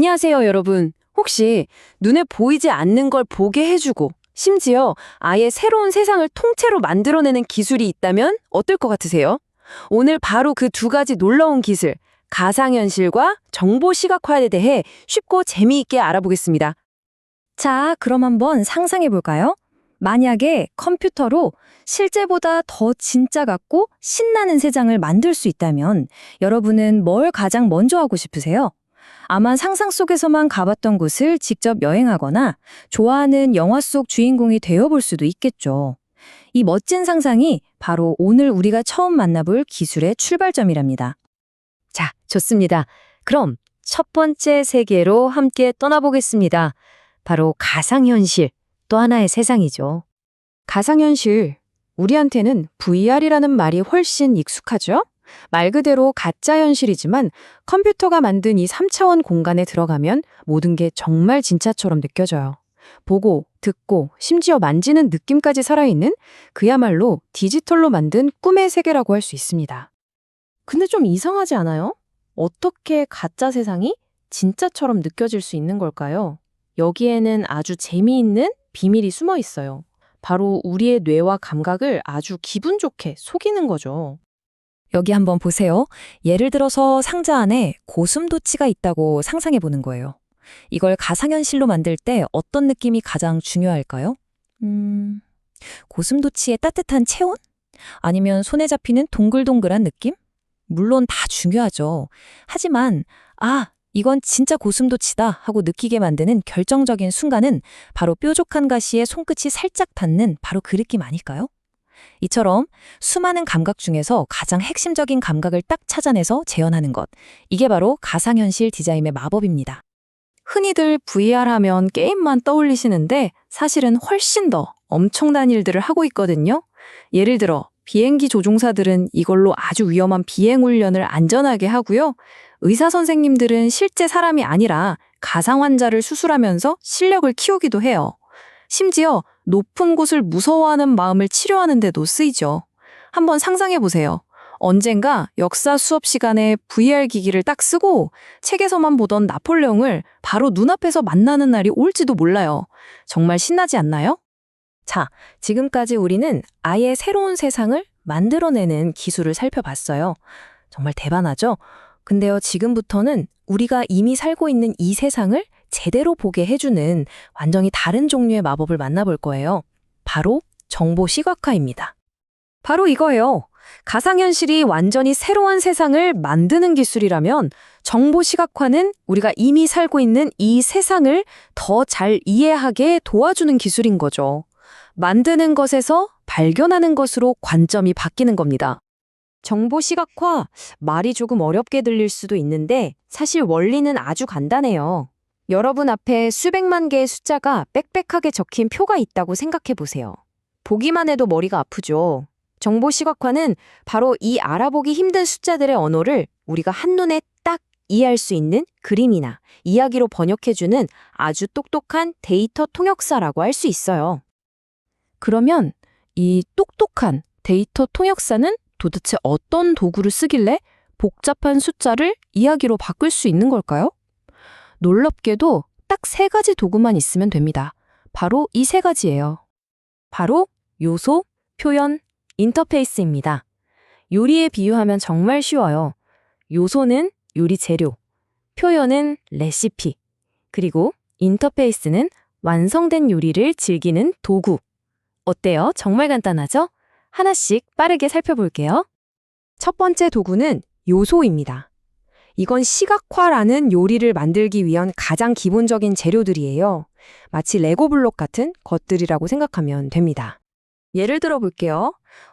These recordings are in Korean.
안녕하세요, 여러분. 혹시 눈에 보이지 않는 걸 보게 해주고, 심지어 아예 새로운 세상을 통째로 만들어내는 기술이 있다면 어떨 것 같으세요? 오늘 바로 그 두 가지 놀라운 기술, 가상현실과 정보 시각화에 대해 쉽고 재미있게 알아보겠습니다. 자, 그럼 한번 상상해 볼까요? 만약에 컴퓨터로 실제보다 더 진짜 같고 신나는 세상을 만들 수 있다면 여러분은 뭘 가장 먼저 하고 싶으세요? 아마 상상 속에서만 가봤던 곳을 직접 여행하거나 좋아하는 영화 속 주인공이 되어볼 수도 있겠죠. 이 멋진 상상이 바로 오늘 우리가 처음 만나볼 기술의 출발점이랍니다. 자, 좋습니다. 그럼 첫 번째 세계로 함께 떠나보겠습니다. 바로 가상현실, 또 하나의 세상이죠. 가상현실, 우리한테는 VR이라는 말이 훨씬 익숙하죠? 말 그대로 가짜 현실이지만 컴퓨터가 만든 이 3차원 공간에 들어가면 모든 게 정말 진짜처럼 느껴져요. 보고, 듣고, 심지어 만지는 느낌까지 살아있는 그야말로 디지털로 만든 꿈의 세계라고 할 수 있습니다. 근데 좀 이상하지 않아요? 어떻게 가짜 세상이 진짜처럼 느껴질 수 있는 걸까요? 여기에는 아주 재미있는 비밀이 숨어 있어요. 바로 우리의 뇌와 감각을 아주 기분 좋게 속이는 거죠. 여기 한번 보세요. 예를 들어서 상자 안에 고슴도치가 있다고 상상해 보는 거예요. 이걸 가상현실로 만들 때 어떤 느낌이 가장 중요할까요? 고슴도치의 따뜻한 체온? 아니면 손에 잡히는 동글동글한 느낌? 물론 다 중요하죠. 하지만, 이건 진짜 고슴도치다 하고 느끼게 만드는 결정적인 순간은 바로 뾰족한 가시에 손끝이 살짝 닿는 바로 그 느낌 아닐까요? 이처럼 수많은 감각 중에서 가장 핵심적인 감각을 딱 찾아내서 재현하는 것. 이게 바로 가상현실 디자인의 마법입니다. 흔히들 VR 하면 게임만 떠올리시는데 사실은 훨씬 더 엄청난 일들을 하고 있거든요. 예를 들어 비행기 조종사들은 이걸로 아주 위험한 비행 훈련을 안전하게 하고요. 의사 선생님들은 실제 사람이 아니라 가상 환자를 수술하면서 실력을 키우기도 해요. 심지어 높은 곳을 무서워하는 마음을 치료하는 데도 쓰이죠. 한번 상상해 보세요. 언젠가 역사 수업 시간에 VR 기기를 딱 쓰고 책에서만 보던 나폴레옹을 바로 눈앞에서 만나는 날이 올지도 몰라요. 정말 신나지 않나요? 자, 지금까지 우리는 아예 새로운 세상을 만들어내는 기술을 살펴봤어요. 정말 대단하죠? 근데요, 지금부터는 우리가 이미 살고 있는 이 세상을 제대로 보게 해주는 완전히 다른 종류의 마법을 만나볼 거예요. 바로 정보 시각화입니다. 바로 이거예요. 가상현실이 완전히 새로운 세상을 만드는 기술이라면 정보 시각화는 우리가 이미 살고 있는 이 세상을 더 잘 이해하게 도와주는 기술인 거죠. 만드는 것에서 발견하는 것으로 관점이 바뀌는 겁니다. 정보 시각화, 말이 조금 어렵게 들릴 수도 있는데 사실 원리는 아주 간단해요. 여러분 앞에 수백만 개의 숫자가 빽빽하게 적힌 표가 있다고 생각해 보세요. 보기만 해도 머리가 아프죠. 정보 시각화는 바로 이 알아보기 힘든 숫자들의 언어를 우리가 한눈에 딱 이해할 수 있는 그림이나 이야기로 번역해주는 아주 똑똑한 데이터 통역사라고 할 수 있어요. 그러면 이 똑똑한 데이터 통역사는 도대체 어떤 도구를 쓰길래 복잡한 숫자를 이야기로 바꿀 수 있는 걸까요? 놀랍게도 딱 세 가지 도구만 있으면 됩니다. 바로 이 세 가지예요. 바로 요소, 표현, 인터페이스입니다. 요리에 비유하면 정말 쉬워요. 요소는 요리 재료, 표현은 레시피, 그리고 인터페이스는 완성된 요리를 즐기는 도구. 어때요? 정말 간단하죠? 하나씩 빠르게 살펴볼게요. 첫 번째 도구는 요소입니다. 이건 시각화라는 요리를 만들기 위한 가장 기본적인 재료들이에요. 마치 레고 블록 같은 것들이라고 생각하면 됩니다. 예를 들어 볼게요.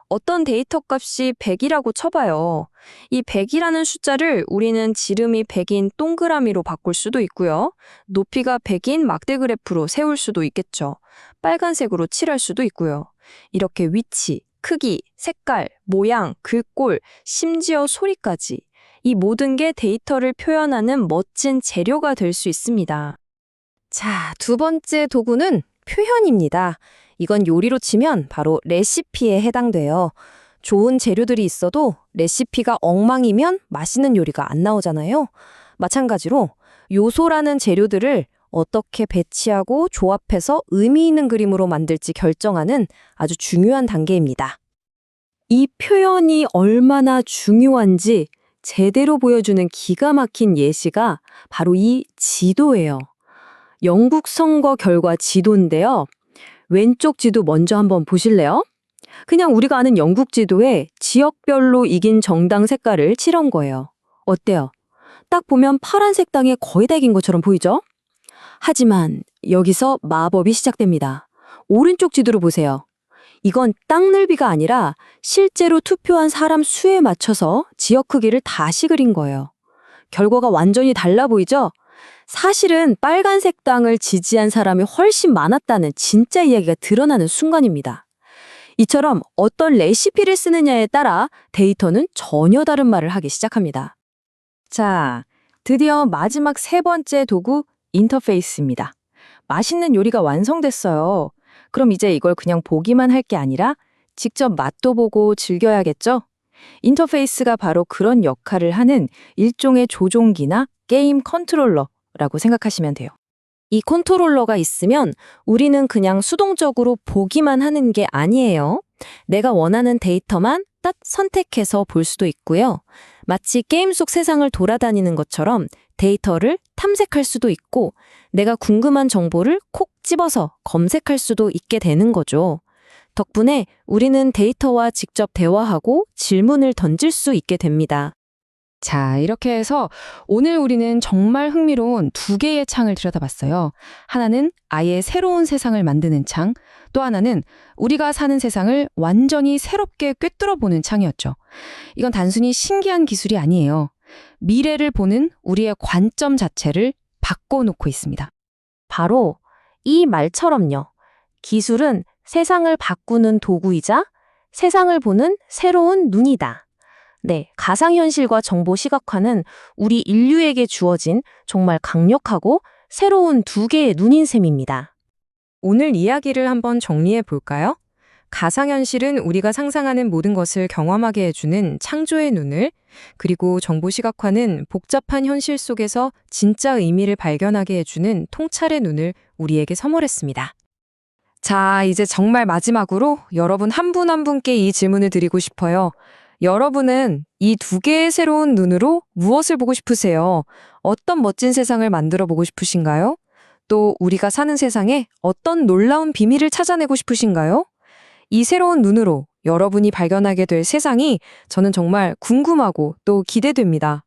어떤 데이터 값이 100이라고 쳐봐요. 이 100이라는 숫자를 우리는 지름이 100인 동그라미로 바꿀 수도 있고요. 높이가 100인 막대 그래프로 세울 수도 있겠죠. 빨간색으로 칠할 수도 있고요. 이렇게 위치, 크기, 색깔, 모양, 글꼴, 심지어 소리까지 이 모든 게 데이터를 표현하는 멋진 재료가 될 수 있습니다. 자, 두 번째 도구는 표현입니다. 이건 요리로 치면 바로 레시피에 해당돼요. 좋은 재료들이 있어도 레시피가 엉망이면 맛있는 요리가 안 나오잖아요. 마찬가지로 요소라는 재료들을 어떻게 배치하고 조합해서 의미 있는 그림으로 만들지 결정하는 아주 중요한 단계입니다. 이 표현이 얼마나 중요한지 제대로 보여주는 기가 막힌 예시가 바로 이 지도예요. 영국 선거 결과 지도인데요. 왼쪽 지도 먼저 한번 보실래요? 그냥 우리가 아는 영국 지도에 지역별로 이긴 정당 색깔을 칠한 거예요. 어때요? 딱 보면 파란색 당에 거의 다 이긴 것처럼 보이죠? 하지만 여기서 마법이 시작됩니다. 오른쪽 지도를 보세요. 이건 땅 넓이가 아니라 실제로 투표한 사람 수에 맞춰서 지역 크기를 다시 그린 거예요. 결과가 완전히 달라 보이죠? 사실은 빨간색 당을 지지한 사람이 훨씬 많았다는 진짜 이야기가 드러나는 순간입니다. 이처럼 어떤 레시피를 쓰느냐에 따라 데이터는 전혀 다른 말을 하기 시작합니다. 자, 드디어 마지막 세 번째 도구 인터페이스입니다. 맛있는 요리가 완성됐어요. 그럼 이제 이걸 그냥 보기만 할 게 아니라 직접 맛도 보고 즐겨야겠죠? 인터페이스가 바로 그런 역할을 하는 일종의 조종기나 게임 컨트롤러라고 생각하시면 돼요. 이 컨트롤러가 있으면 우리는 그냥 수동적으로 보기만 하는 게 아니에요. 내가 원하는 데이터만 딱 선택해서 볼 수도 있고요. 마치 게임 속 세상을 돌아다니는 것처럼 데이터를 탐색할 수도 있고 내가 궁금한 정보를 콕 집어서 검색할 수도 있게 되는 거죠. 덕분에 우리는 데이터와 직접 대화하고 질문을 던질 수 있게 됩니다. 자, 이렇게 해서 오늘 우리는 정말 흥미로운 두 개의 창을 들여다봤어요. 하나는 아예 새로운 세상을 만드는 창, 또 하나는 우리가 사는 세상을 완전히 새롭게 꿰뚫어보는 창이었죠. 이건 단순히 신기한 기술이 아니에요. 미래를 보는 우리의 관점 자체를 바꿔놓고 있습니다. 바로 이 말처럼요. 기술은 세상을 바꾸는 도구이자 세상을 보는 새로운 눈이다. 네, 가상현실과 정보 시각화는 우리 인류에게 주어진 정말 강력하고 새로운 두 개의 눈인 셈입니다. 오늘 이야기를 한번 정리해 볼까요? 가상현실은 우리가 상상하는 모든 것을 경험하게 해주는 창조의 눈을, 그리고 정보 시각화는 복잡한 현실 속에서 진짜 의미를 발견하게 해주는 통찰의 눈을 우리에게 선물했습니다. 자, 이제 정말 마지막으로 여러분 한 분 한 분께 이 질문을 드리고 싶어요. 여러분은 이 두 개의 새로운 눈으로 무엇을 보고 싶으세요? 어떤 멋진 세상을 만들어 보고 싶으신가요? 또 우리가 사는 세상에 어떤 놀라운 비밀을 찾아내고 싶으신가요? 이 새로운 눈으로 여러분이 발견하게 될 세상이 저는 정말 궁금하고 또 기대됩니다.